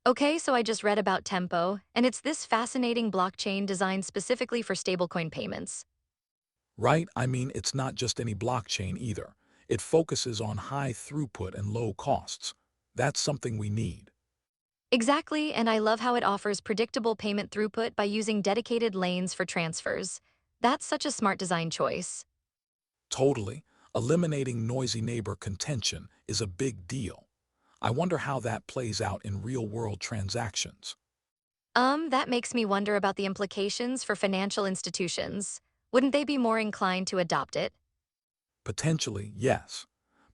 Okay, so I just read about Tempo, and it's this fascinating blockchain designed specifically for stablecoin payments. Right? I mean, it's not just any blockchain either. It focuses on high throughput and low costs. That's something we need. Exactly, and I love how it offers predictable payment throughput by using dedicated lanes for transfers. That's such a smart design choice. Totally. Eliminating noisy neighbor contention is a big deal. I wonder how that plays out in real-world transactions. That makes me wonder about the implications for financial institutions. Wouldn't they be more inclined to adopt it? Potentially, yes.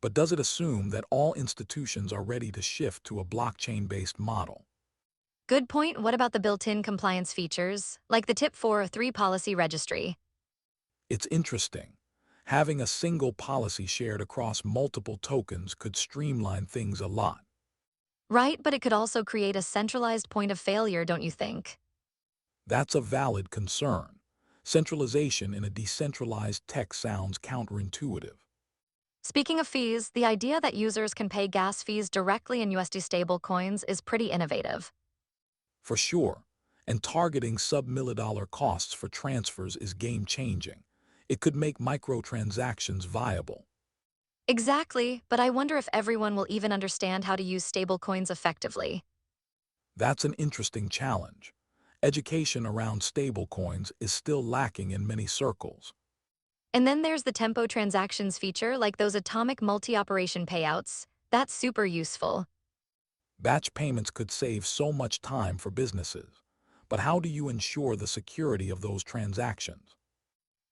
But does it assume that all institutions are ready to shift to a blockchain-based model? Good point. What about the built-in compliance features, like the Tip 403 policy registry? It's interesting. Having a single policy shared across multiple tokens could streamline things a lot. Right, but it could also create a centralized point of failure, don't you think? That's a valid concern. Centralization in a decentralized tech sounds counterintuitive. Speaking of fees, the idea that users can pay gas fees directly in USD stablecoins is pretty innovative. For sure, and targeting sub-milli-dollar costs for transfers is game-changing. It could make microtransactions viable. Exactly, but I wonder if everyone will even understand how to use stablecoins effectively. That's an interesting challenge. Education around stablecoins is still lacking in many circles. And then there's the tempo transactions feature, like those atomic multi-operation payouts. That's super useful. Batch payments could save so much time for businesses. But how do you ensure the security of those transactions?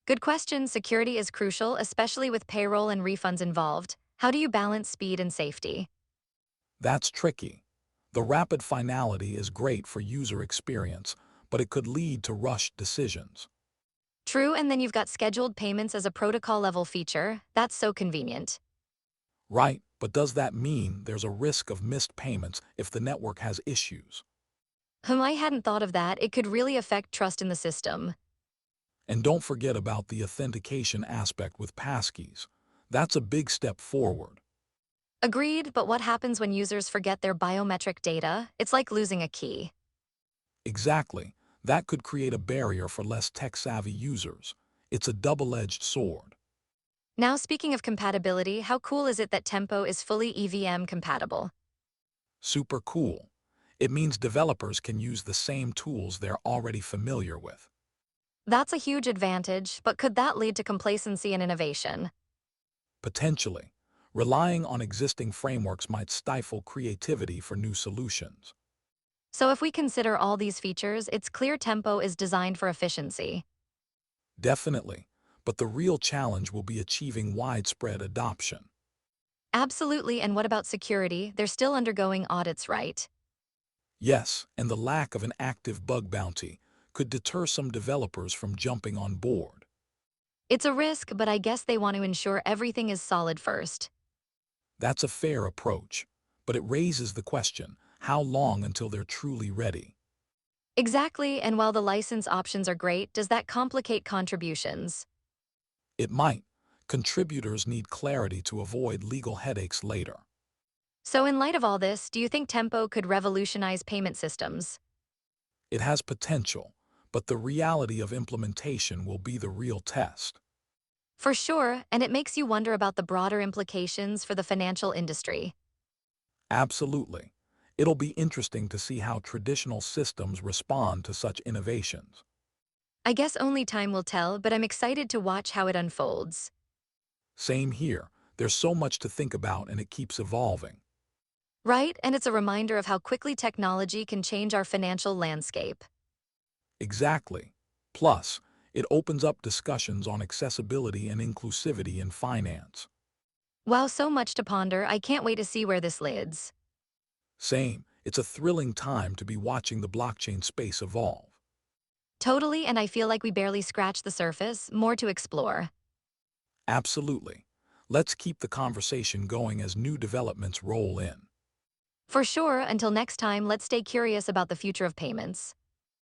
Good question. Security is crucial, especially with payroll and refunds involved. How do you balance speed and safety? That's tricky. The rapid finality is great for user experience, but it could lead to rushed decisions. True, and then you've got scheduled payments as a protocol level feature. That's so convenient. Right, but does that mean there's a risk of missed payments if the network has issues? I hadn't thought of that. It could really affect trust in the system. And don't forget about the authentication aspect with passkeys. That's a big step forward. Agreed, but what happens when users forget their biometric data? It's like losing a key. Exactly. That could create a barrier for less tech-savvy users. It's a double-edged sword. Now, speaking of compatibility, how cool is it that Tempo is fully EVM compatible? Super cool. It means developers can use the same tools they're already familiar with. That's a huge advantage, but could that lead to complacency and innovation? Potentially, relying on existing frameworks might stifle creativity for new solutions. So if we consider all these features, it's clear Tempo is designed for efficiency. Definitely, but the real challenge will be achieving widespread adoption. Absolutely, and what about security? They're still undergoing audits, right? Yes, and the lack of an active bug bounty could deter some developers from jumping on board. It's a risk, but I guess they want to ensure everything is solid first. That's a fair approach, but it raises the question, how long until they're truly ready? Exactly, and while the license options are great, does that complicate contributions? It might. Contributors need clarity to avoid legal headaches later. So in light of all this, do you think Tempo could revolutionize payment systems? It has potential, but the reality of implementation will be the real test. For sure, and it makes you wonder about the broader implications for the financial industry. Absolutely. It'll be interesting to see how traditional systems respond to such innovations. I guess only time will tell, but I'm excited to watch how it unfolds. Same here. There's so much to think about and it keeps evolving. Right? And it's a reminder of how quickly technology can change our financial landscape. Exactly. Plus, it opens up discussions on accessibility and inclusivity in finance. Wow, so much to ponder. I can't wait to see where this leads. Same. It's a thrilling time to be watching the blockchain space evolve. Totally, and I feel like we barely scratched the surface, more to explore. Absolutely. Let's keep the conversation going as new developments roll in. For sure, until next time, let's stay curious about the future of payments.